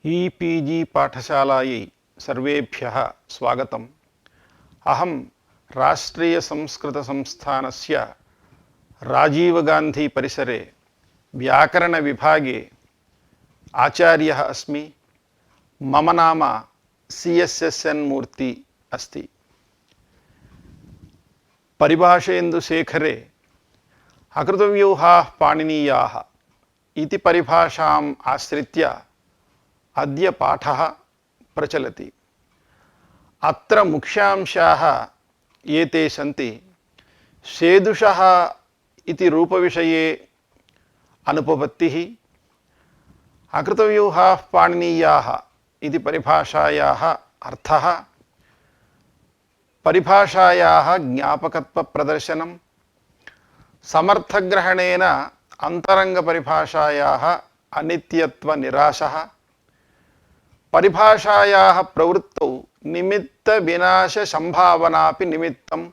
EPG పాఠశాలాयै सर्वेभ्यः स्वागतम्। अहं राष्ट्रीयसंस्कृतसंस्थानस्य राजीवगान्धी परिसरे व्याकरणविभागे आचार्यः अस्मि। मम नाम CSSN मूर्ति अस्ति। परिभाषेन्दुशेखरे अकृतव्यूहाः पाणिनीयाः इति परिभाषाम् आश्रित्य अद्य पाठः प्रचलति। अत्र मुख्यांशाः एते सन्ति। सेदुषः इति रूपविषये अनुपपत्तिः, अकृतव्यूहाः पाणिनीयाः इति परिभाषायाः अर्थः, परिभाषायाः ज्ञापकत्वप्रदर्शनं, समर्थग्रहणेन अन्तरङ्गपरिभाषायाः अनित्यत्वनिराशः, परिभाषायाः प्रवृत्तौ निमित्तविनाशसंभावनापि निमित्तम्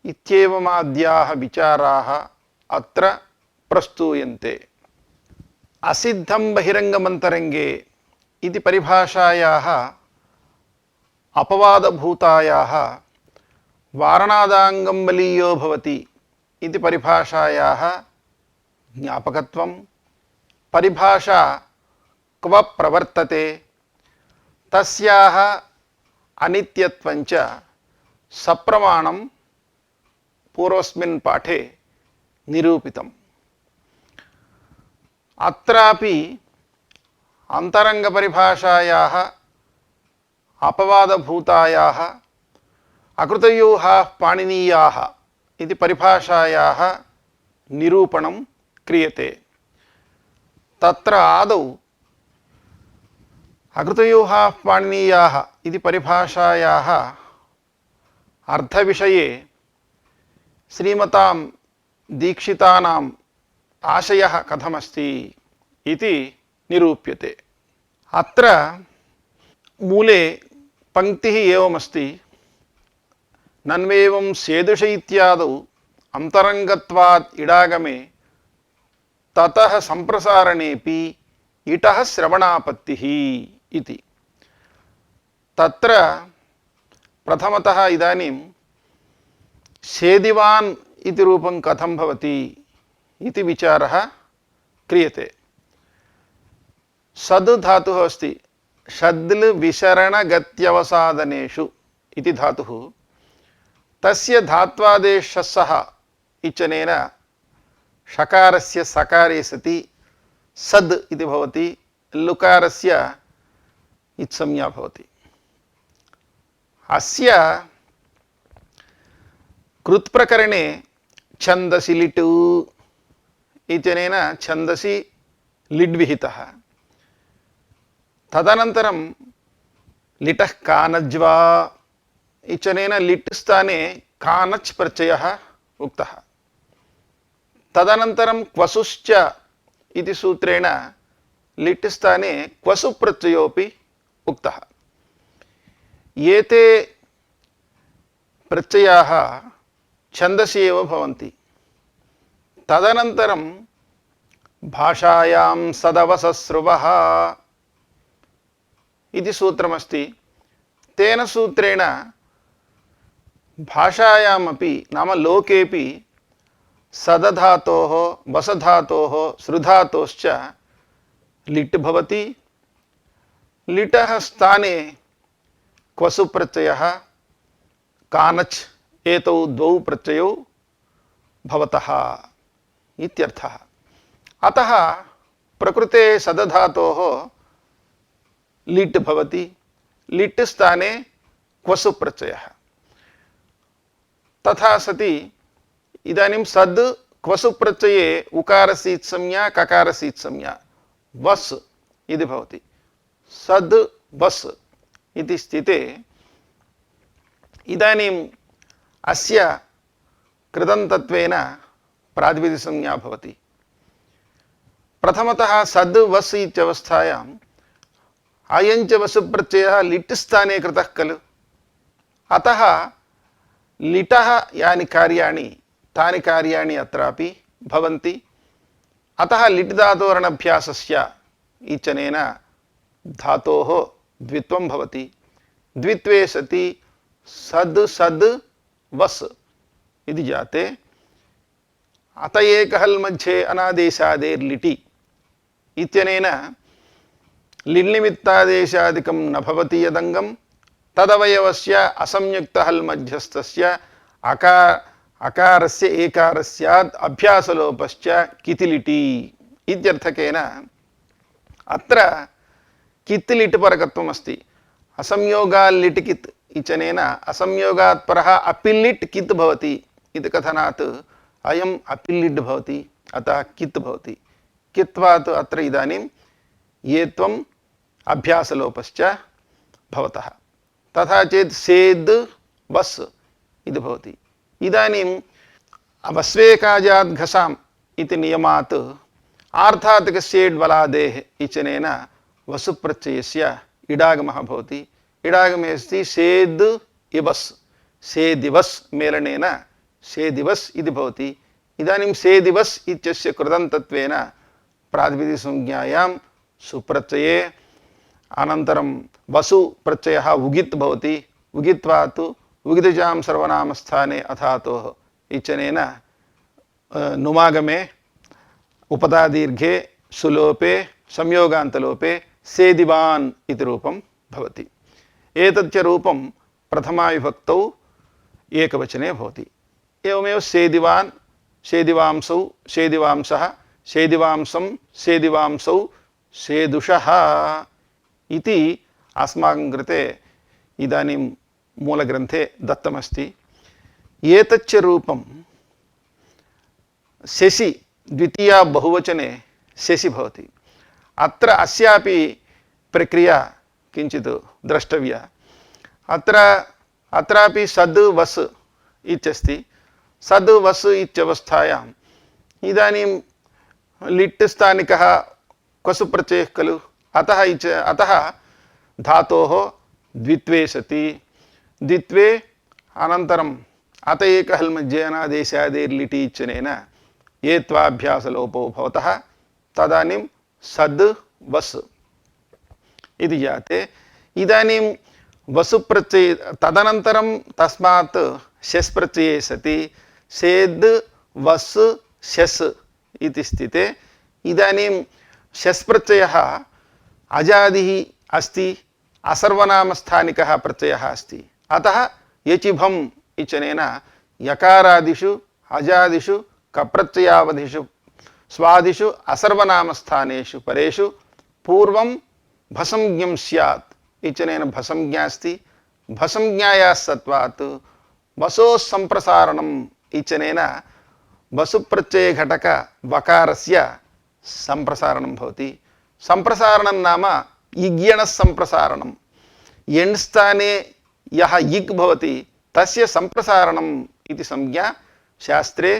इत्येवमाद्याः विचाराः अत्र प्रस्तूयन्ते। असिद्धं बहिरङ्गमन्तरङ्गे इति परिभाषायाः अपवादभूतायाः वारणादाङ्गं बलीयो भवति इति परिभाषायाः ज्ञापकत्वं, परिभाषा क्व प्रवर्तते तस्याः अनित्यत्वञ्च सप्रमाणं पूर्वस्मिन् पाठे निरूपितम्। अत्रापि अन्तरङ्गपरिभाषायाः अपवादभूतायाः अकृतव्यूहाः पाणिनीयाः इति परिभाषायाः निरूपणं क्रियते। तत्र आदौ अकृतव्यूहाः पाणिनीयाः इति परिभाषायाः अर्थविषये श्रीमतां दीक्षितानाम् आशयः कथमस्ति इति निरूप्यते। अत्र मूले पंक्तिः एवमस्ति। नन्वेवं सेदुष इत्यादौ अन्तरङ्गत्वात् इडागमे ततः सम्प्रसारणेपि इटः श्रवणापत्तिः इति। तत्र प्रथमतः इदानीं सेदिवान् इति रूपं कथं भवति इति विचारः क्रियते। सद् धातुः अस्ति। षद्ल विशरणगत्यवसादनेषु इति धातुः। तस्य धात्वादेशः इत्यनेन षकारस्य सकारे सति सद् इति भवति, लुकारस्य इत्संज्ञा भवति। अस्य कृत्प्रकरणे छन्दसि लिट् इत्यनेन छन्दसि लिड् विहितः। तदनन्तरं लिटः कानज्वा इत्यनेन लिट् स्थाने कानच् प्रत्ययः उक्तः। तदनन्तरं क्वसुश्च इति सूत्रेण लिट् स्थाने क्वसु प्रत्ययोपि उक्तः। एते प्रत्ययाः छन्दसि एव भवन्ति। तदनन्तरं भाषायां सदवसस्रुवः इति सूत्रमस्ति। तेन सूत्रेण भाषायामपि नाम लोकेपि सदधातोः वसधातोः सृधातोश्च लिट् भवति। लिटः स्थाने क्वसु प्रत्ययः कानच् एतौ द्वौ प्रत्ययौ भवतः इत्यर्थः। अतः प्रकृते सदधातोः लिट् भवति। लिट् स्थाने क्वसु प्रत्ययः। तथा सति इदानीं सद् क्वसु प्रत्यये उकारस्य इत्संज्ञा ककारस्य इत्संज्ञा वस् इति भवति। सद् वस् इति स्थिते इदानीम् अस्य कृदन्तत्वेन प्रातिपदिकसंज्ञा भवति। प्रथमतः सद् वस् इत्यवस्थायाम् अयञ्च वसु प्रत्ययः लिट् स्थाने कृतः खलु। अतः लिटः यानि कार्याणि तानि कार्याणि अत्रापि भवन्ति। अतः लिट् धातोरनभ्यासस्य इत्यनेन धातोः द्वित्वं भवति। द्वित्वे सति सद् सद् वस् इति जाते अत एकहल् मध्ये अनादेशादेर्लिटि इत्यनेन लिन्निमित्तादेशादिकं न भवति यदङ्गं तदवयवस्य असंयुक्तहल् मध्यस्थस्य अकारस्य एकारस्यात् अभ्यासलोपश्च कितिलिटि इत्यर्थकेन अत्र कित् लिट् परकत्वम् अस्ति। असंयोगाल् लिट् कित् इत्यनेन असंयोगात् परः अपिलिट् कित् भवति इति कथनात् अयम् अपिलिट् भवति, अतः कित् भवति। कित्वात् अत्र इदानीं येत्वम् अभ्यासलोपश्च भवतः। तथा चेत् सेद् वस् इति भवति। इदानीं वस्वेकाजात् घसाम् इति नियमात् आर्थातिकस्येड् बलादेः इत्यनेन वसुप्रत्ययस्य इडागमः भवति। इडागमे अस्ति सेद् इवस्, सेदिवस् मेलनेन सेदिवस् इति भवति। इदानीं सेदिवस् इत्यस्य कृदन्तत्वेन प्रातिपदिकसंज्ञायां सुप्रत्यये अनन्तरं वसु प्रत्ययः उगित् भवति। उगित्वात् उगितजां सर्वनामस्थाने अथातोः इत्यनेन नुमागमे उपधादीर्घे सुलोपे संयोगान्तलोपे सेदिवान् इति रूपं भवति। एतच्च रूपं प्रथमाविभक्तौ एकवचने भवति। एवमेव सेदिवान्, सेदिवांसौ, सेदिवांसः, सेदिवांसं, सेदिवांसौ, सेदुषः इति अस्माकं कृते इदानीं मूलग्रन्थे दत्तमस्ति। एतच्च रूपं शशि द्वितीया बहुवचने शशि भवति। अत्र अस्यापि प्रक्रिया किञ्चित् द्रष्टव्या। अत्रापि सद् वस् इत्यस्ति। सद् वस् इत्यवस्थायाम् इदानीं लिट् स्थानिकः क्वसु प्रत्ययः खलु, अतः धातोः द्वित्वे सति द्वित्वे अनन्तरम् अत एकहल् मध्ये अनादेशादेर्लिटि इत्यनेन येत्वाभ्यासलोपो भवतः तदानीं सद् वस् इति जाते। इदानीं वसु प्रत्यय तदनन्तरं तस्मात् शस् प्रत्यये सति सेद् वस् शस् इति स्थिते इदानीं शस् प्रत्ययः अजादिः अस्ति, असर्वनामस्थानिकः प्रत्ययः अस्ति। अतः यचिभम् इत्यनेन यकारादिषु अजादिषु कप्रत्ययावधिषु स्वादिषु असर्वनामस्थानेषु परेषु पूर्वं भसंज्ञं स्यात् इत्यनेन भसंज्ञा अस्ति। भसंज्ञायाः सत्वात् वसोः सम्प्रसारणम् इत्यनेन वसुप्रत्यय घटक वकारस्य सम्प्रसारणं भवति। सम्प्रसारणं नाम इग्यणः सम्प्रसारणं। एण् स्थाने यः इग् भवति तस्य सम्प्रसारणम् इति संज्ञा शास्त्रे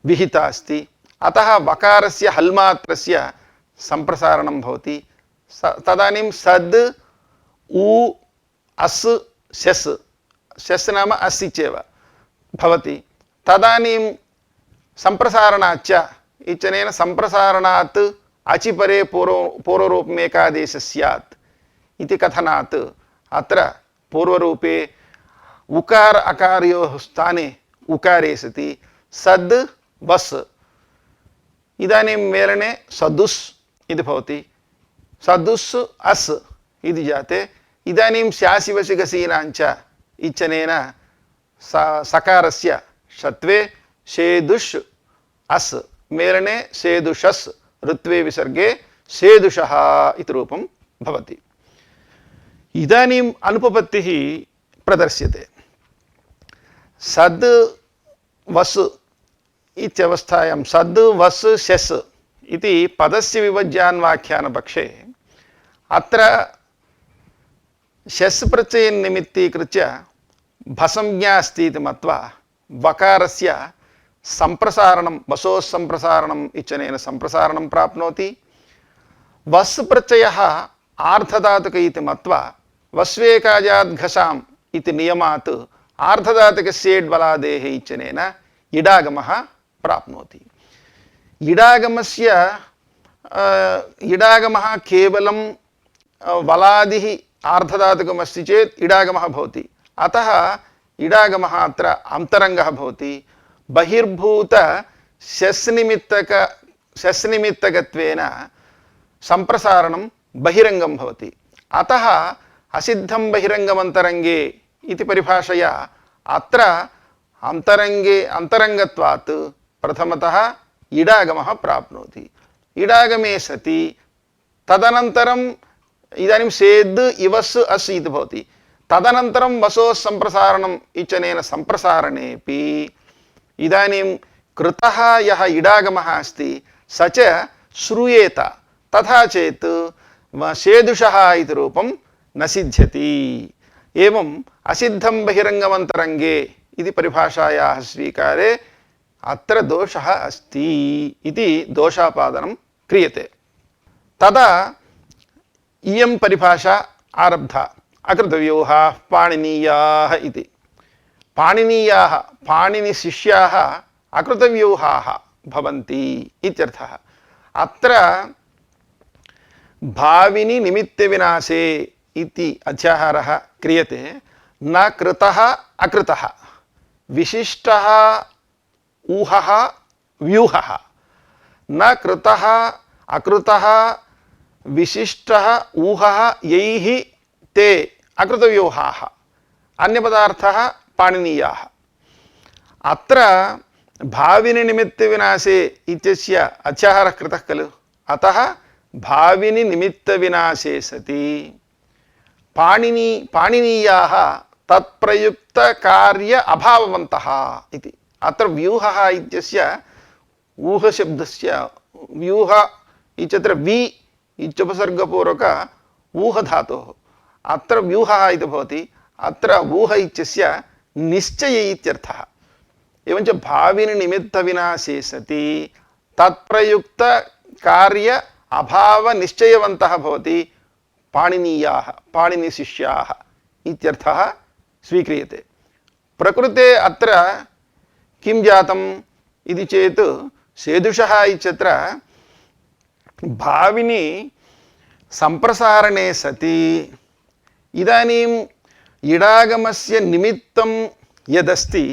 विहिता अस्ति। अतः वकारस्य हल्मात्रस्य सम्प्रसारणं भवति। तदानीं सद् उ अस् शस्, शस् नाम अस् इत्येव भवति। तदानीं सम्प्रसारणाच्च इत्यनेन सम्प्रसारणात् अचिपरे पूर्वरूपमेकादेशः स्यात् इति कथनात् अत्र पूर्वरूपे उकार अकारयोः स्थाने उकारे सति सद् वस्। इदानीं मेलने सदुस् इति भवति। सदुस् अस् इति जाते। इदानीं स्यासिवसिगसीनाञ्च इत्यनेन सकारस्य षत्वे सेदुष् अस् मेलने सेदुषस् ऋत्वे विसर्गे सेदुषः इति रूपं भवति। इदानीम् अनुपपत्तिः प्रदर्श्यते। सद् वस् इत्यवस्थायां सद् वस् शस् इति पदस्य विभज्यान्वाख्यानपक्षे अत्र शस् प्रत्ययं निमित्तीकृत्य भसंज्ञा अस्ति इति मत्वा वकारस्य सम्प्रसारणं वसोः सम्प्रसारणम् इत्यनेन सम्प्रसारणं प्राप्नोति। वस् प्रत्ययः आर्धधातुक इति मत्वा वस्वेकाजात् घसाम् इति नियमात् आर्धधातुकस्येड् बलादेः इत्यनेन इडागमः प्राप्नोति। इडागमः केवलं वलादिः आर्धधातुकमस्ति चेत् इडागमः भवति। अतः इडागमः अत्र अन्तरङ्गः भवति। बहिर्भूत शस्निमित्तकत्वेन सम्प्रसारणं बहिरङ्गं भवति। अतः असिद्धं बहिरङ्गमन्तरङ्गे इति परिभाषया अत्र अन्तरङ्गत्वात् प्रथमतः इडागमः प्राप्नोति। इडागमे सति तदनन्तरम् इदानीं सेद् इवस् अस् इति भवति। तदनन्तरं वसोः सम्प्रसारणम् इत्यनेन सम्प्रसारणेपि इदानीं कृतः यः इडागमः अस्ति स च श्रूयेत। तथा चेत् सेदुषः इति रूपं न सिद्ध्यति। एवम् असिद्धं बहिरङ्गमन्तरङ्गे इति परिभाषायाः स्वीकारे अत्र दोषः अस्ति इति दोषापादनं क्रियते। तदा इयं परिभाषा आरब्धा अकृतव्यूहाः पाणिनीयाः इति। पाणिनीयाः पाणिनिशिष्याः अकृतव्यूहाः भवन्ति इत्यर्थः। अत्र भाविनि निमित्तविनाशे इति अध्याहारः क्रियते। न कृतः अकृतः, विशिष्टः ऊहः व्यूहः। न कृतः अकृतः विशिष्टः ऊहः यैः ते अकृतव्यूहाः, अन्यपदार्थः पाणिनीयाः। अत्र भाविनि निमित्तविनाशे इत्यस्य अध्याहारः कृतः खलु। अतः भाविनि निमित्तविनाशे सति पाणिनीयाः तत्प्रयुक्तकार्य अभाववन्तः इति। अत्र व्यूहः इत्यस्य ऊहशब्दस्य व्यूह इत्यत्र वि इत्युपसर्गपूर्वक ऊहधातोः अत्र व्यूहः इति भवति। अत्र ऊह इत्यस्य निश्चय इत्यर्थः। एवञ्च भाविनि निमित्तविनाशे सति तत्प्रयुक्तकार्य अभावनिश्चयवन्तः भवति पाणिनीयाः पाणिनिशिष्याः इत्यर्थः स्वीक्रियते। प्रकृते अत्र किं जातम् इति चेत् सेदुषः इत्यत्र भाविनि सम्प्रसारणे सति इदानीम् इडागमस्य निमित्तं यदस्ति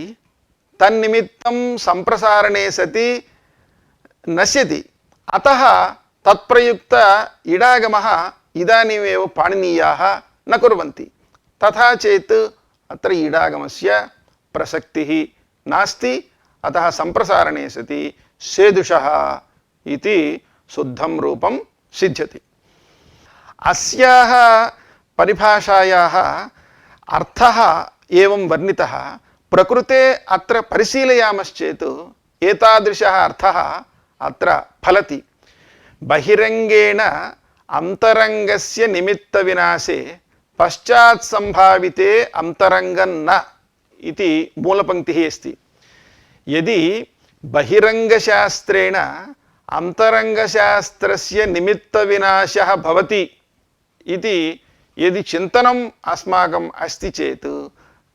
तन्निमित्तं सम्प्रसारणे सति नश्यति। अतः तत्प्रयुक्त इडागमः इदानीमेव पाणिनीयाः न कुर्वन्ति। तथा चेत् अत्र इडागमस्य प्रसक्तिः नास्ति। अतः सम्प्रसारणे सति सेदुषः इति शुद्धं रूपं सिद्ध्यति। अस्याः परिभाषायाः अर्थः एवं वर्णितः। प्रकृते अत्र परिशीलयामश्चेत् एतादृशः अर्थः अत्र फलति। बहिरङ्गेण अन्तरङ्गस्य निमित्तविनाशे पश्चात् सम्भाविते अन्तरङ्गन्न इति मूलपङ्क्तिः अस्ति। यदि बहिरङ्गशास्त्रेण अन्तरङ्गशास्त्रस्य निमित्तविनाशः भवति इति यदि चिन्तनम् अस्माकम् अस्ति चेत्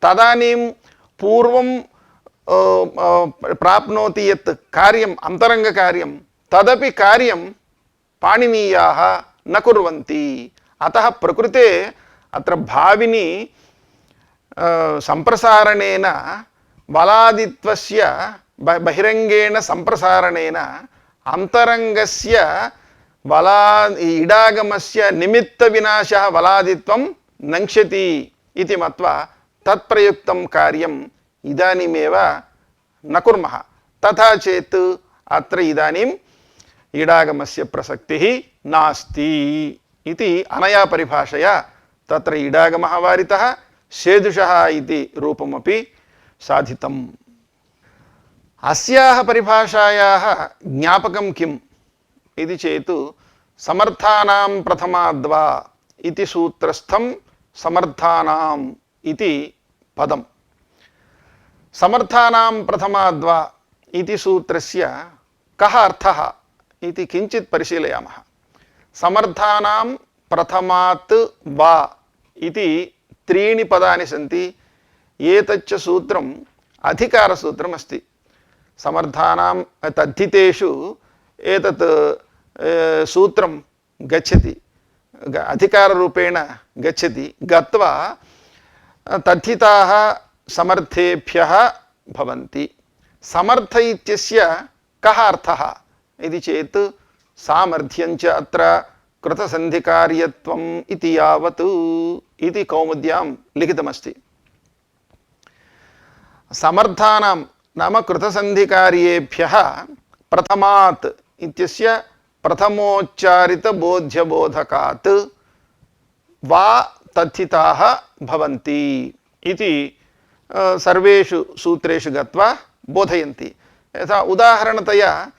तदानीं पूर्वं प्राप्नोति यत् कार्यम् अन्तरङ्गकार्यं तदपि कार्यं पाणिनीयाः न कुर्वन्ति। अतः प्रकृते अत्र भाविनि सम्प्रसारणेन बलादित्वस्य बहिरङ्गेण सम्प्रसारणेन अन्तरङ्गस्य इडागमस्य निमित्तविनाशः बलादित्वं नङ्क्ष्यति इति मत्वा तत्प्रयुक्तं कार्यम् इदानीमेव न कुर्मः। तथा चेत् अत्र इदानीम् इडागमस्य प्रसक्तिः नास्ति इति अनया परिभाषया तत्र इडागमः वारितः सेदुषः इति रूपमपि साधितम्। अस्याः परिभाषायाः ज्ञापकं किम् इति चेत् समर्थानां प्रथमाद्वा इति सूत्रस्थं समर्थानाम् इति पदम्। समर्थानां प्रथमाद्वा इति सूत्रस्य कः अर्थः इति किञ्चित् परिशीलयामः। समर्थानां प्रथमात् वा इति त्रीणि पदानि सन्ति। एतच्च सूत्रम् अधिकारसूत्रम् अस्ति। समर्थानां तद्धितेषु एतत् सूत्रं गच्छति। अधिकाररूपेण गच्छति, गत्वा तथिताः समर्थेभ्यः भवन्ति। समर्थ इत्यस्य कः अर्थः इति चेत् सामर्थ्यञ्च अत्र कृतसन्धिकार्यत्वम् इति यावत् इति कौमुद्यां लिखितमस्ति। समर्थानां नाम कृतसन्धिकार्येभ्यः प्रथमात् इत्यस्य प्रथमोच्चारितबोध्यबोधकात् वा तथिताः भवन्ति इति सर्वेषु सूत्रेषु गत्वा बोधयन्ति। यथा उदाहरणतया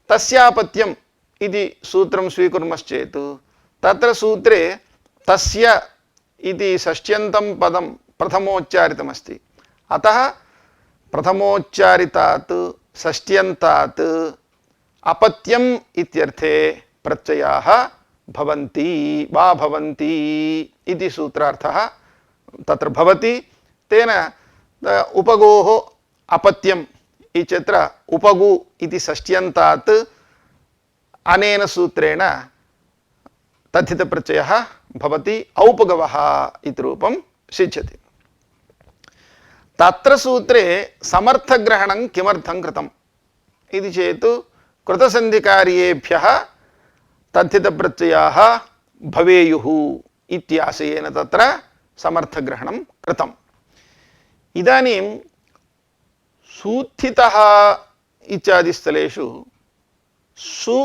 तस्यापत्यम् इति सूत्रं स्वीकुर्मश्चेत् तत्र सूत्रे तस्य इति षष्ट्यन्तं पदं प्रथमोच्चारितमस्ति। अतः प्रथमोच्चारितात् षष्ट्यन्तात् अपत्यम् इत्यर्थे प्रत्ययाः भवन्ति वा भवन्ति इति सूत्रार्थः तत्र भवति। तेन उपगोः अपत्यम् इत्यत्र उपगु इति षष्ट्यन्तात् अनेन सूत्रेण तथितप्रत्ययः भवति, औपगवः इति रूपं सिद्ध्यति। तत्र सूत्रे समर्थग्रहणं किमर्थं कृतम् इति चेत् कृतसन्धिकार्येभ्यः तथितप्रत्ययाः भवेयुः इत्याशयेन तत्र समर्थग्रहणं कृतम्। इदानीं सूत्थितः इत्यादिस्थलेषु सु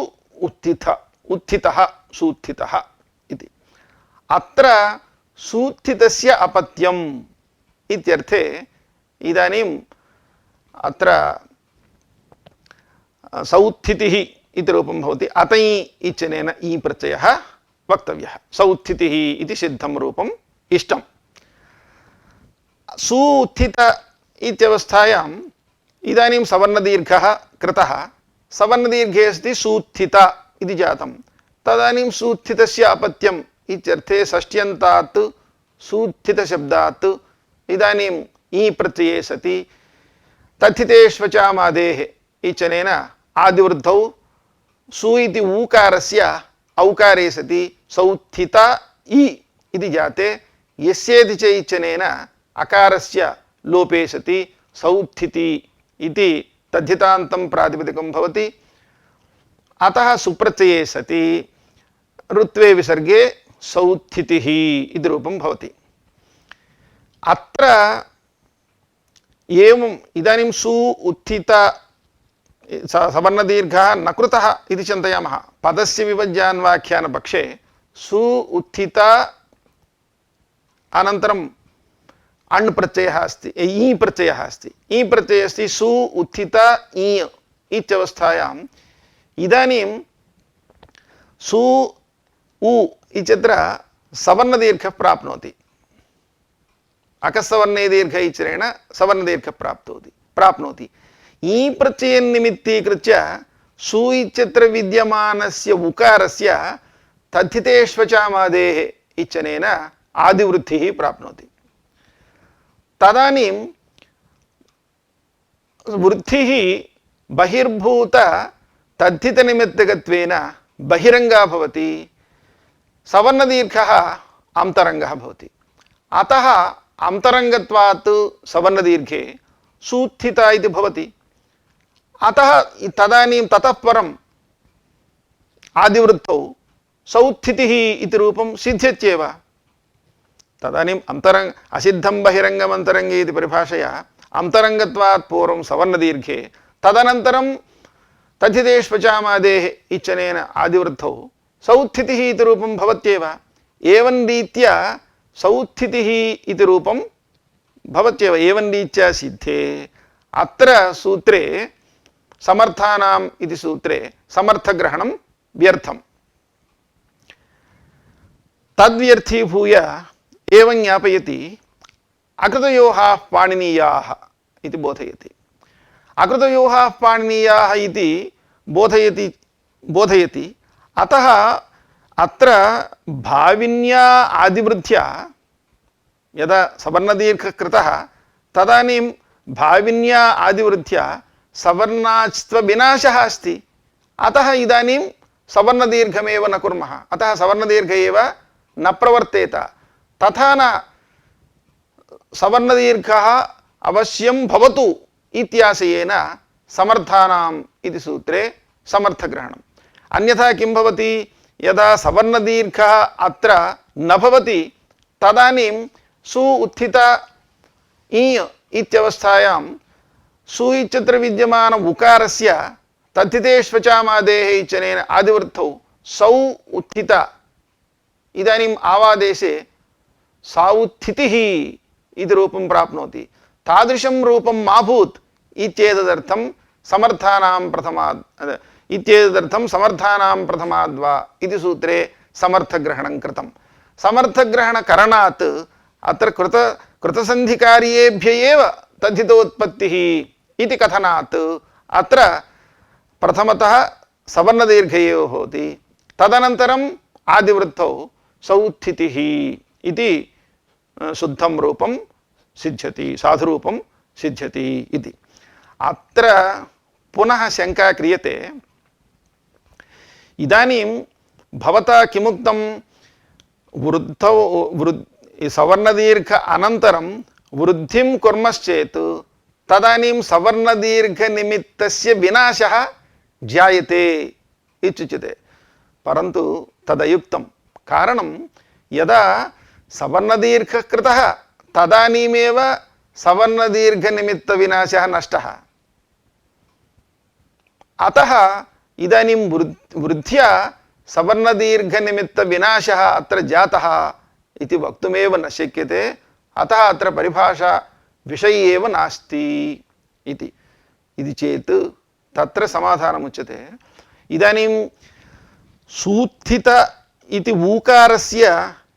उत्थितः सूत्थितः इति, अत्र सूत्थितस्य अपत्यम् इत्यर्थे इदानीम् अत्र सौत्थितिः इति रूपं भवति। अतै इत्यनेन ई प्रत्ययः वक्तव्यः। सौत्थितिः इति सिद्धं रूपम् इष्टम्। सूत्थित इत्यवस्थायाम् इदानीं सवर्णदीर्घः कृतः, सवर्णदीर्घे अस्ति सूत्थित इति जातं। तदानीं सूत्थितस्य अपत्यम् इत्यर्थे षष्ट्यन्तात् सूत्थितशब्दात् इदानीम् ई प्रत्यये सति तथितेष्वचामादेः इत्यनेन आदिवृद्धौ सु इति ऊकारस्य औकारे सति सौत्थित ई इति जाते, यस्येति च इत्यनेन अकारस्य लोपे सति सौत्थिति इति तद्धितान्तं प्रातिपदिकं भवति। अतः सुप्रत्यये सति ऋत्वे विसर्गे सौत्थितिः इति रूपं भवति। अत्र एवम् इदानीं सु उत्थित सवर्णदीर्घः न कृतः इति चिन्तयामः। पदस्य विभज्यान्वाख्यानपक्षे सु उत्थित अनन्तरम् अण् प्रत्ययः अस्ति, ई प्रत्ययः अस्ति। ई प्रत्ययः अस्ति सु उत्थित ई इत्यवस्थायाम् इदानीं सु उ इत्यत्र सवर्णदीर्घः प्राप्नोति। अकस्सवर्णे दीर्घ इत्यनेन सवर्णदीर्घः प्राप्नोति। ई प्रत्ययं निमित्तीकृत्य सु इत्यत्र विद्यमानस्य उकारस्य तद्धितेष्वचामादेः इत्यनेन आदिवृद्धिः प्राप्नोति। तदानीं वृद्धिः बहिर्भूत तद्धितनिमित्तकत्वेन बहिरङ्गा भवति, सवर्णदीर्घः अन्तरङ्गः भवति। अतः अन्तरङ्गत्वात् सवर्णदीर्घे सूत्थित इति भवति। अतः तदानीं ततः परम् आदिवृद्धौ सौत्थितिः इति रूपं सिद्ध्यत्येव। तदानीम् अन्तरङ्ग असिद्धं बहिरङ्गम् अन्तरङ्गे इति परिभाषया अन्तरङ्गत्वात् पूर्वं सवर्णदीर्घे तदनन्तरं तद्धितेष्वचामादेः इत्यनेन आदिवृद्धौ सौत्थितिः इति रूपं भवत्येव। एवं रीत्या सौत्थितिः इति रूपं भवत्येव। एवं रीत्या सिद्धे अत्र सूत्रे समर्थानाम् इति सूत्रे समर्थग्रहणं व्यर्थम्। तद्व्यर्थीभूय एवं ज्ञापयति अकृतयोः पाणिनीयाः इति बोधयति। अकृतयोः पाणिनीयाः इति बोधयति। अतः अत्र भाविन्या आदिवृद्ध्या यदा सवर्णदीर्घः कृतः तदानीं भाविन्या आदिवृद्ध्या सवर्णाच्त्वविनाशः अस्ति। अतः इदानीं सवर्णदीर्घमेव न कुर्मः। अतः सवर्णदीर्घ एव न प्रवर्तेत तथा न सवर्णदीर्घः अवश्यं भवतु इत्याशयेन समर्थानाम् इति सूत्रे समर्थग्रहणम्। अन्यथा किं भवति, यदा सवर्णदीर्घः अत्र न भवति तदानीं सु उत्थित इ इत्यवस्थायां सु इत्यत्र विद्यमान उकारस्य तद्धितेष्वचामादेः इत्यनेन आदिवृद्धौ सौ उत्थित इदानीम् आवादेशे साउत्थितिः इति रूपं प्राप्नोति। तादृशं रूपं मा भूत् इत्येतदर्थं समर्थानां प्रथमाद्वा इति सूत्रे समर्थग्रहणं कृतं। समर्थग्रहणकरणात् अत्र कृतसन्धिकार्येभ्य एव तद्धितोत्पत्तिः इति कथनात् अत्र प्रथमतः सवर्णदीर्घ एव भवति, तदनन्तरम् आदिवृद्धौ सौत्थितिः इति शुद्धं रूपं सिद्ध्यति, साधुरूपं सिद्ध्यति इति। अत्र पुनः शङ्का क्रियते, इदानीं भवता किमुक्तं, सवर्णदीर्घ अनन्तरं वृद्धिं कुर्मश्चेत् तदानीं सवर्णदीर्घनिमित्तस्य विनाशः जायते इत्युच्यते। परन्तु तदयुक्तं, कारणं यदा सवर्णदीर्घः कृतः तदानीमेव सवर्णदीर्घनिमित्तविनाशः नष्टः। अतः इदानीं वृद्ध्या सवर्णदीर्घनिमित्तविनाशः अत्र जातः इति वक्तुमेव न शक्यते। अतः अत्र परिभाषा विषये एव नास्ति इति चेत् तत्र समाधानमुच्यते। इदानीं सूत्थित इति ऊकारस्य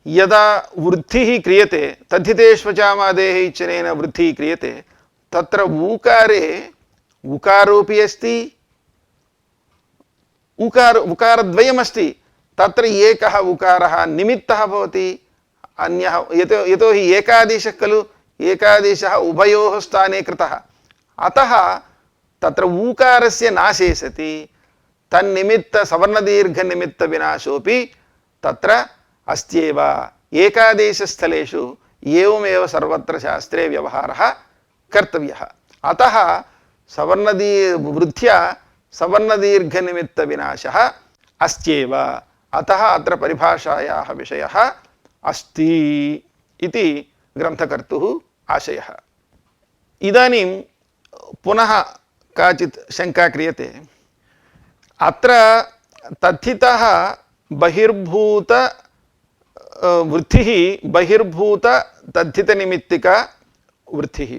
यदा वृद्धिः क्रियते, तद्धितेष्वचामादेः इत्यनेन वृद्धिः क्रियते, तत्र ऊकारे उकारोऽपि अस्ति, उकारद्वयमस्ति। तत्र एकः उकारः निमित्तः भवति, अन्यः यतोहि एकादेशः खलु, एकादेशः उभयोः स्थाने कृतः। अतः तत्र ऊकारस्य नाशे सति तन्निमित्त सवर्णदीर्घनिमित्तविनाशोऽपि तत्र अस्त्येव। एकादेशस्थलेषु एवमेव सर्वत्र शास्त्रे व्यवहारः कर्तव्यः। अतः वृद्ध्या सवर्णदीर्घनिमित्तविनाशः अस्त्येव। अतः अत्र परिभाषायाः विषयः अस्ति इति ग्रन्थकर्तुः आशयः। इदानीं पुनः काचित् शङ्का क्रियते। अत्र तद्धितः बहिर्भूत वृद्धिः, बहिर्भूत तद्धितनिमित्तिका वृद्धिः।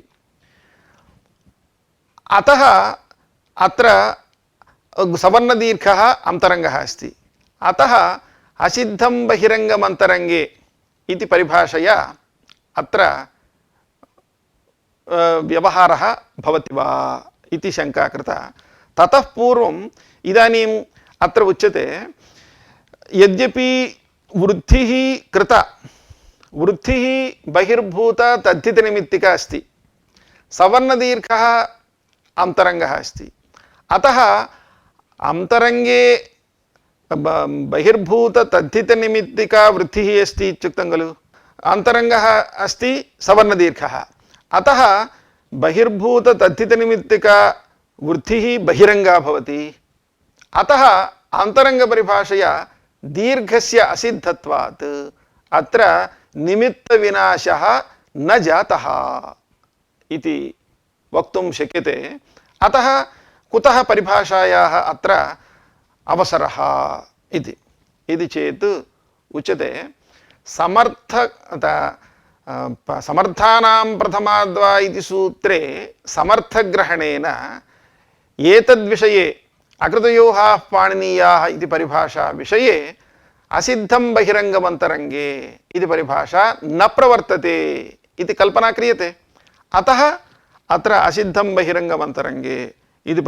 अतः अत्र सवर्णदीर्घः अन्तरङ्गः अस्ति। अतः असिद्धं बहिरङ्गमन्तरङ्गे इति परिभाषया अत्र व्यवहारः भवति वा इति शङ्का कृता। ततः पूर्वम् इदानीम् अत्र उच्यते, यद्यपि वृद्धिः कृता, वृद्धिः बहिर्भूत तद्धितनिमित्तिका अस्ति, सवर्णदीर्घः अन्तरङ्गः अस्ति। अतः अन्तरङ्गे बहिर्भूत तद्धितनिमित्तिका वृद्धिः अस्ति इत्युक्तं खलु। अन्तरङ्गः अस्ति सवर्णदीर्घः, अतः बहिर्भूत तद्धितनिमित्तिका वृद्धिः बहिरङ्गा भवति। अतः अन्तरङ्गपरिभाषया दीर्घस्य असिद्धत्वात् अत्र निमित्तविनाशः न जातः इति वक्तुं शक्यते। अतः कुतः परिभाषायाः अत्र अवसरः इति चेत् उच्यते, समर्थानां प्रथमाद्वा इति सूत्रे समर्थग्रहणेन एतद्विषये अकृतयोः पाणिनीयाः इति परिभाषा विषये असिद्धं बहिरङ्गमन्तरङ्गे इति परिभाषा न प्रवर्तते इति कल्पना क्रियते। अतः अत्र असिद्धं बहिरङ्गमन्तरङ्गे इति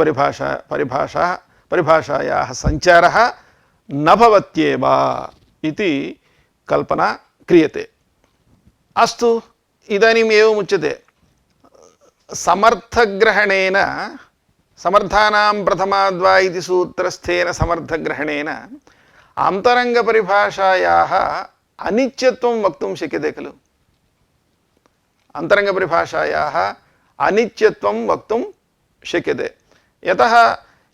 परिभाषायाः सञ्चारः न भवत्येव इति कल्पना क्रियते। अस्तु, इदानीम् एवमुच्यते, समर्थग्रहणेन, समर्थानां प्रथमाद्वा इति सूत्रस्थेन समर्थग्रहणेन अन्तरङ्गपरिभाषायाः अनित्यत्वं वक्तुं शक्यते खलु। अन्तरङ्गपरिभाषायाः अनित्यत्वं वक्तुं शक्यते। यतः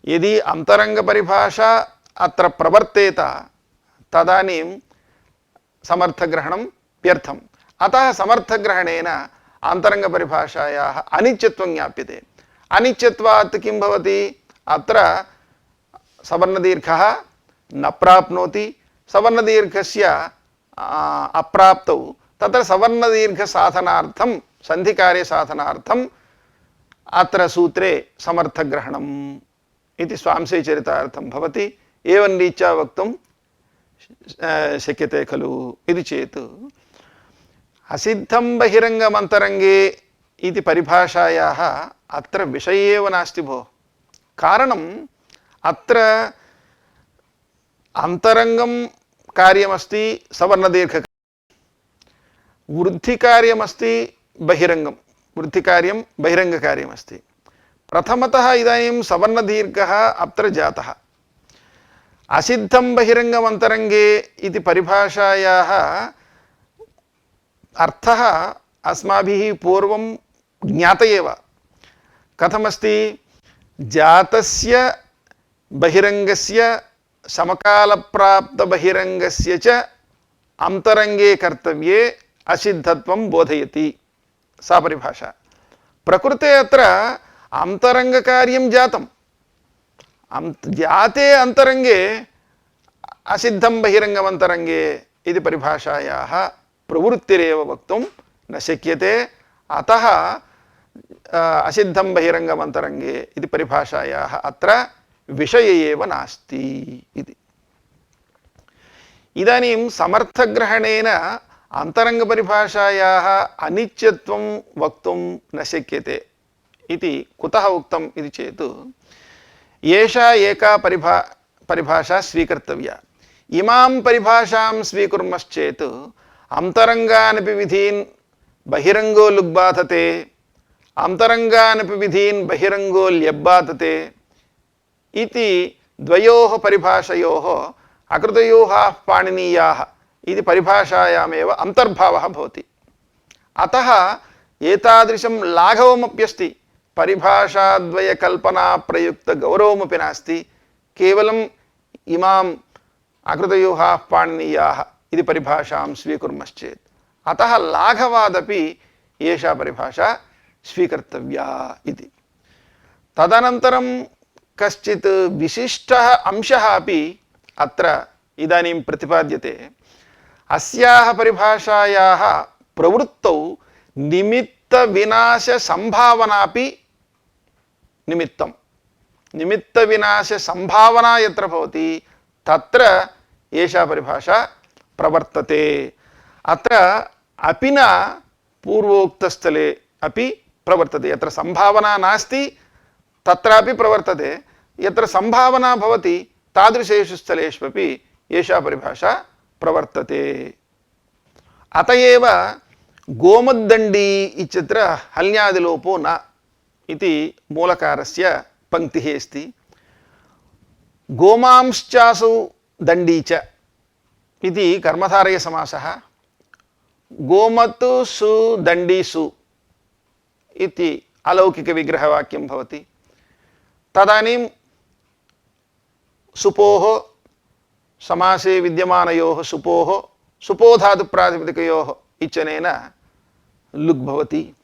यदि अन्तरङ्गपरिभाषा अत्र प्रवर्तेत तदानीं समर्थग्रहणं व्यर्थम्। अतः समर्थग्रहणेन अन्तरङ्गपरिभाषायाः अनित्यत्वं ज्ञाप्यते। अनित्यत्वात् किं भवति? अत्र सवर्णदीर्घः न प्राप्नोति। सवर्णदीर्घस्य अप्राप्तौ तत्र सवर्णदीर्घसाधनार्थं सन्धिकार्यसाधनार्थम् अत्र सूत्रे समर्थग्रहणम् इति स्वांशचरितार्थं भवति। एवं रीत्या वक्तुं शक्यते खलु इति चेत् असिद्धं बहिरङ्गमन्तरङ्गे इति परिभाषायाः अत्र विषये एव नास्ति भो। कारणम् अत्र अन्तरङ्गं कार्यमस्ति सवर्णदीर्घ, वृद्धिकार्यमस्ति बहिरङ्गं, वृद्धिकार्यं बहिरङ्गकार्यमस्ति। प्रथमतः इदानीं सवर्णदीर्घः अत्र जातः। असिद्धं बहिरङ्गमन्तरङ्गे इति परिभाषायाः अर्थः अस्माभिः पूर्वं ज्ञात एव। कथमस्ति? जातस्य बहिरङ्गस्य समकालप्राप्तबहिरङ्गस्य च अन्तरङ्गे कर्तव्ये असिद्धत्वं बोधयति सा परिभाषा। प्रकृते अत्र अन्तरङ्गकार्यं जातं, जाते अन्तरङ्गे असिद्धं बहिरङ्गमन्तरङ्गे इति परिभाषायाः प्रवृत्तिरेव वक्तुं न शक्यते। अतः असिद्धं बहिरङ्गमन्तरङ्गे इति परिभाषायाः अत्र विषये एव नास्ति इति। इदानीं समर्थग्रहणेन अन्तरङ्गपरिभाषायाः अनित्यत्वं वक्तुं न शक्यते इति कुतः उक्तम् इति चेत् एषा एका परिभाषा स्वीकर्तव्या। इमां परिभाषां स्वीकुर्मश्चेत् अन्तरङ्गानपि विधीन् बहिरङ्गो लुग्बाधते, अन्तरङ्गानपि विधीन् बहिरङ्गो ल्यब्बाधते इति द्वयोः परिभाषयोः अकृतयोः पाणिनीयाः इति परिभाषायामेव अन्तर्भावः भवति। अतः एतादृशं लाघवमप्यस्ति, परिभाषाद्वयकल्पनाप्रयुक्तगौरवमपि नास्ति। केवलम् इमाम् अकृतयोः पाणिनीयाः इति परिभाषां स्वीकुर्मश्चेत् अतः लाघवादपि एषा परिभाषा स्वीकर्तव्या इति। तदनन्तरं कश्चित् विशिष्टः अंशः अपि अत्र इदानीं प्रतिपाद्यते। अस्याः परिभाषायाः प्रवृत्तौ निमित्तविनाशसम्भावनापि निमित्तं, निमित्तविनाशसम्भावना यत्र भवति तत्र एषा परिभाषा प्रवर्तते। अत्र अपि न पूर्वोक्तस्थले अपि प्रवर्तते। यत्र संभावना नास्ति तत्रापि प्रवर्तते, यत्र संभावना भवति तादृशेषु स्थलेष्वपि एषा परिभाषा प्रवर्तते। अतएव गोमद्दण्डी इत्यत्र हल्यादिलोपो न इति मूलकारस्य पंक्तिः अस्ति। गोमांश्चासौ दण्डी च इति कर्मधारयसमासः। गोमतु सु दण्डीसु इति अलौकिकविग्रहवाक्यं भवति। तदानीं सुपोः समासे विद्यमानयोः सुपोः सुपोधातुप्रातिपदिकयोः इच्छनेन लुक् भवति।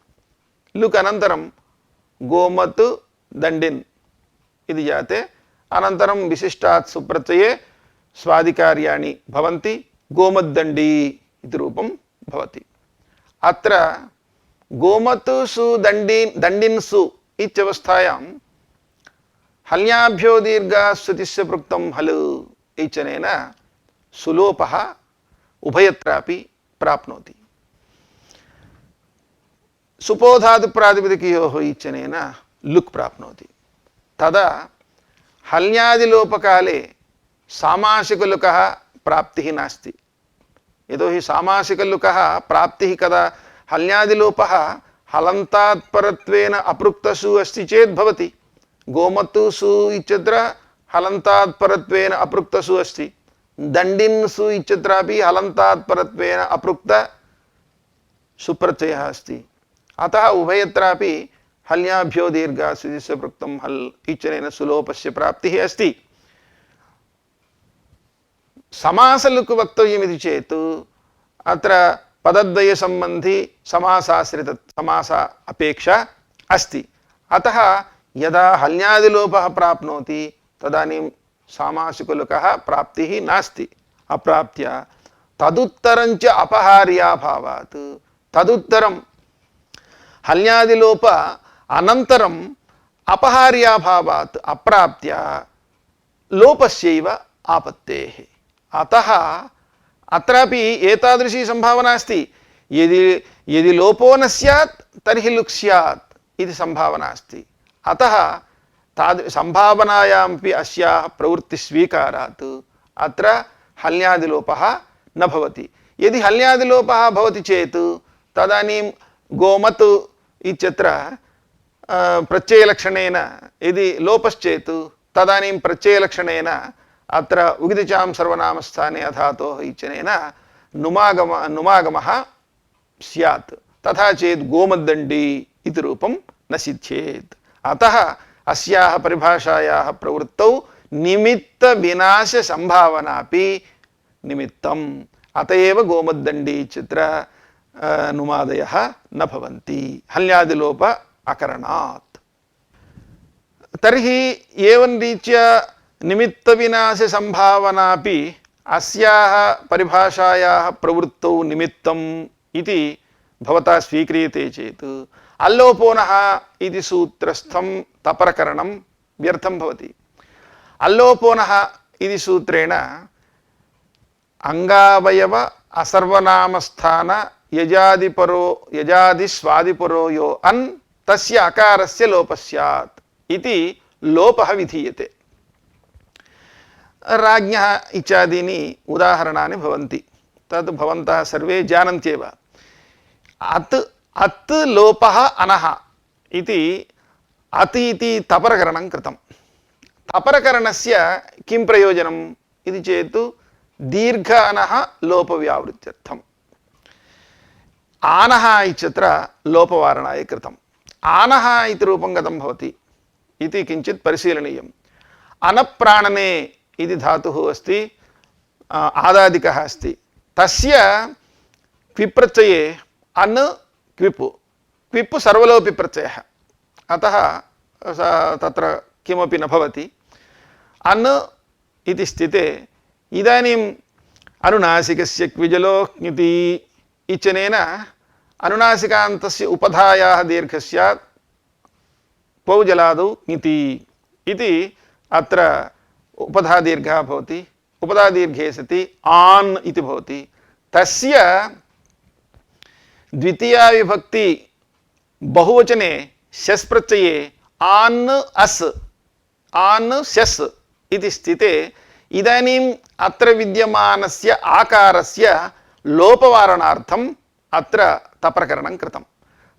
लुक् अनन्तरं गोमतु दण्डिन् इति जाते अनन्तरं विशिष्टात् सुप्रत्यये स्वादिकार्याणि भवन्ति, गोमद्दण्डी इति रूपं भवति। अत्र गोमतु सु दण्डिन्सु इत्यवस्थायां हल्याभ्यो दीर्घास्तुतिस्य पृक्तं हलु इत्यनेन सुलोपः उभयत्रापि प्राप्नोति। सुपोधातुप्रातिपदिकयोः इत्यनेन लुक् प्राप्नोति। तदा हल्यादिलोपकाले सामासिकलुकः प्राप्तिः नास्ति। यतोहि सामासिकलुकः प्राप्तिः कदा हल्यादिलोपः हलन्तात्परत्वेन अपृक्तसु अस्ति चेत् भवति। गोमतु सु इत्यत्र हलन्तात्परत्वेन अपृक्तसु अस्ति, दण्डिन्सु इत्यत्रापि हलन्तात् परत्वेन अपृक्त सुप्रत्ययः अस्ति। अतः उभयत्रापि हल्याभ्यो दीर्घास् इति स्वपृक्तं हल् इत्यनेन सुलोपस्य प्राप्तिः अस्ति। समासलुक् वक्तव्यमिति चेत् अत्र पदद्वय संबंधी समासाश्रित समास अपेक्षा अस्ति। अतः यदा हल्यादिलोपः प्राप्नोति तदानीं सामासिकलुकः प्राप्तिः नास्ति। अप्राप्य तदुत्तरञ्च अपहार्याभावात्, तदुत्तरं हल्यादिलोप अनन्तरम् अपहार्याभावात् अप्राप्य लोपस्यैव आपत्तेः। अतः अत्रापि एतादृशी संभावना अस्ति। यदि लोपो न स्यात् तर्हि लुक् स्यात् इति संभावना अस्ति। अतः संभावनायामपि अस्याः प्रवृत्तिस्वीकारात् अत्र हल्यादिलोपः न भवति। यदि हल्यादिलोपः भवति चेत् तदानीं गोमत् इत्यत्र प्रत्ययलक्षणेन यदि लोपश्चेत् तदानीं प्रत्ययलक्षणेन अत्र उगितिचां सर्वनामस्थाने अधातोः इत्यनेन नुमागमः स्यात्। तथा चेत् गोमद्दण्डी इति रूपं न सिद्ध्येत्। अतः अस्याः परिभाषायाः प्रवृत्तौ निमित्तविनाश संभावनापि निमित्तम्। अत एव गोमद्दण्डी इत्यत्र नुमादयः न भवन्ति हल्यादिलोप अकरणात्। तर्हि एवं रीत्या निमित्तविनाश संभावनापि अस्याः परिभाषायाः प्रवृत्तौ निमित्तम् इति भवता स्वीक्रियते चेत् अल्लोपोनः इति सूत्रस्थं तपरकरणं व्यर्थं भवति। अल्लोपोनः इति सूत्रेण अंगावयव असर्वनामस्थान यजादिपरो यजादिस्वादिपरो यो अन् तस्य अकारस्य लोपस्यात् इति लोपः विधीयते। राज्ञः इत्यादीनि उदाहरणानि भवन्ति। तद् भवन्तः सर्वे जानन्त्येव। अत् लोपः अनः इति अति इति तपरकरणं कृतं। तपरकरणस्य किं प्रयोजनम् इति चेत् दीर्घ अनः लोपव्यावृत्त्यर्थम्। आनः इत्यत्र लोपवारणाय कृतम्। आनः इति रूपं कथं भवति इति किञ्चित् परिशीलनीयम्। अनप्राणने इति धातुः अस्ति, आदादिकः अस्ति। तस्य क्विप्रत्यये अन् क्विप्, क्विप् सर्वलोपि प्रत्ययः। अतः तत्र किमपि न भवति। अन् इति स्थिते इदानीम् अनुनासिकस्य क्विजलो क्ङिति इत्यनेन अनुनासिकान्तस्य उपधायाः दीर्घः स्यात् क्वौ जलादौ क्ङिति इति अत्र उपधादीर्घः भवति। उपधादीर्घे सति आन् इति भवति। तस्य द्वितीया विभक्ति बहुवचने शस् प्रत्यये आन् अस् आन् शस् इति स्थिते इदानीम् अत्र विद्यमानस्य आकारस्य लोपवारणार्थम् अत्र तपरकरणं कृतं।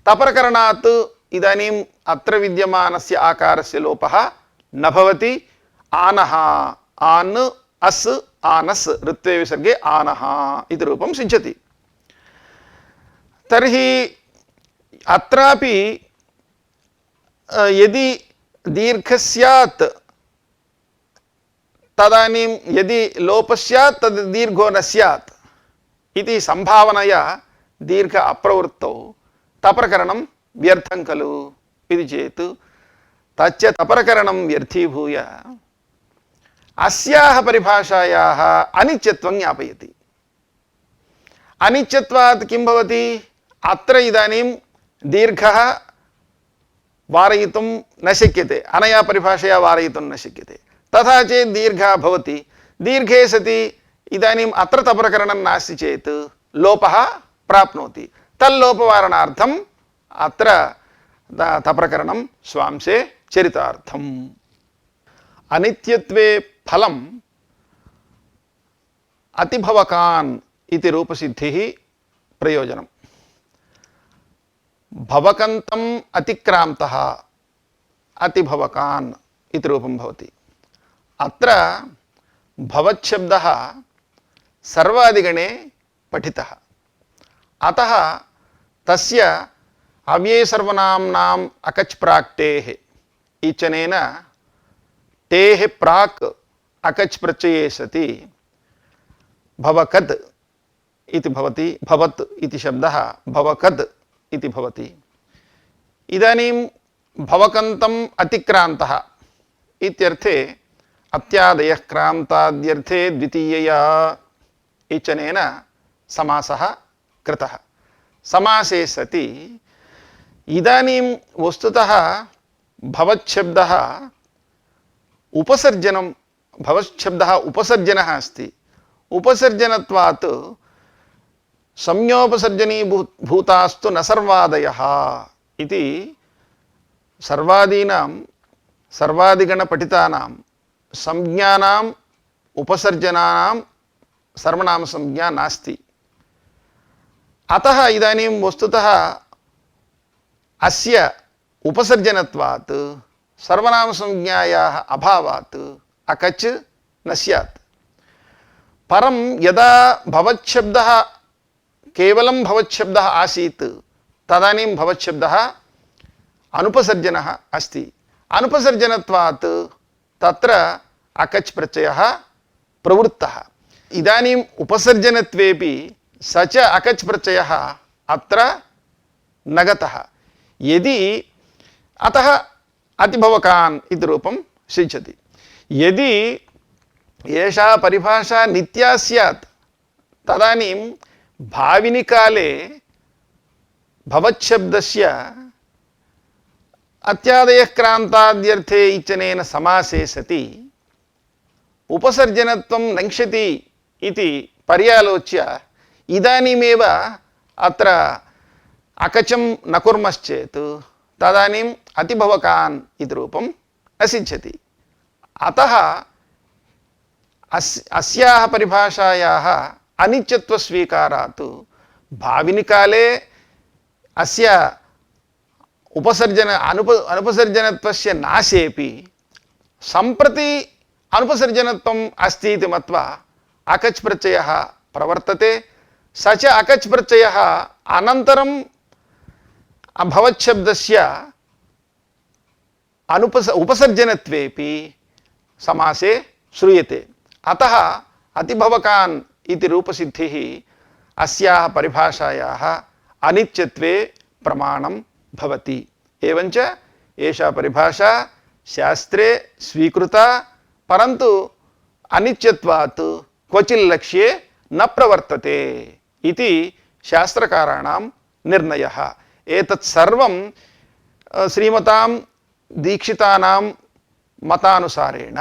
तपरकरणात् इदानीम् अत्र विद्यमानस्य आकारस्य लोपः न भवति। आनः आन् अस् आनस् ऋत्वे विसर्गे आनः इति रूपं सिद्ध्यति। तर्हि अत्रापि यदि दीर्घः स्यात् तदानीं यदि लोपः स्यात् तद् दीर्घो न स्यात् इति संभावनया दीर्घ अप्रवृत्तौ तपरकरणं व्यर्थं खलु इति चेत् तच्च तपरकरणं व्यर्थीभूय अस्याः परिभाषायाः अनित्यत्वं ज्ञापयति। अनित्यत्वात् किं भवति? अत्र इदानीं दीर्घः वारयितुं न शक्यते, अनया परिभाषया वारयितुं न शक्यते। तथा चेत् दीर्घः भवति। दीर्घे सति इदानीम् अत्र तपरकरणं नास्ति चेत् लोपः प्राप्नोति। तल्लोपवारणार्थम् अत्र तपरकरणं स्वांसे चरितार्थम्। अनित्यत्वे फलम् अतिभवकान् इति रूपसिद्धिः प्रयोजनम्। भवकन्तम् अतिक्रान्तः अतिभवकान् इति रूपं भवति। अत्र भवच्छब्दः सर्वादिगणे पठितः। अतः तस्य अव्ययसर्वनाम्नाम् अकच् प्राक् टेः इत्यनेन टेः प्राक् अकच् प्रत्यये सति भवकद् इति भवति, भवत् इति शब्दः भवकद् इति भवति। इदानीं भवकन्तम् अतिक्रान्तः इत्यर्थे अत्यादयः क्रान्ताद्यर्थे द्वितीयया इत्यनेन समासः कृतः। समासे सति इदानीं वस्तुतः भवच्छब्दः उपसर्जनं, भवच्छब्दः उपसर्जनः अस्ति। उपसर्जनत्वात् संज्ञोपसर्जनीभूतास्तु न सर्वादयः इति सर्वादीनां सर्वादिगणपठितानां संज्ञानाम् उपसर्जनानां सर्वनामसंज्ञा नास्ति। अतः इदानीं वस्तुतः अस्य उपसर्जनत्वात् सर्वनामसंज्ञायाः अभावात् अकच् न स्यात्। परं यदा भवच्छब्दः केवलं भवच्छब्दः आसीत् तदानीं भवच्छब्दः अनुपसर्जनः अस्ति। अनुपसर्जनत्वात् तत्र अकच् प्रत्ययः प्रवृत्तः। इदानीम् उपसर्जनत्वेपि स च अकच् प्रत्ययः अत्र न गतः। यदि अतः अतिभवकान् इति रूपं सिद्ध्यति। यदि एषा परिभाषा नित्या स्यात् तदानीं भाविनिकाले भवच्छब्दस्य अत्यादयः क्रान्ताद्यर्थे इत्यनेन समासे सति उपसर्जनत्वं नङ्क्षति इति पर्यालोच्य इदानीमेव अत्र अकचं न कुर्मश्चेत् तदानीम् अतिभवकान् इति रूपं न सिद्ध्यति। अतः अस्याः परिभाषायाः अनित्यत्वस्वीकारात् भाविनिकाले अस्य अनुपसर्जनत्वस्य नाशेपि सम्प्रति अनुपसर्जनत्वम् अस्ति इति मत्वा अकच् प्रत्ययः प्रवर्तते। स च अकच् प्रत्ययः अनन्तरं भवच्छब्दस्य उपसर्जनत्वेपि समासे श्रूयते। अतः अतिभवकान् इति रूपसिद्धिः अस्याः परिभाषायाः अनित्यत्वे प्रमाणं भवति। एवञ्च एषा परिभाषा शास्त्रे स्वीकृता, परन्तु अनित्यत्वात् क्वचिल्लक्ष्ये न प्रवर्तते इति शास्त्रकाराणां निर्णयः। एतत् सर्वं श्रीमतां दीक्षितानां मतानुसारेण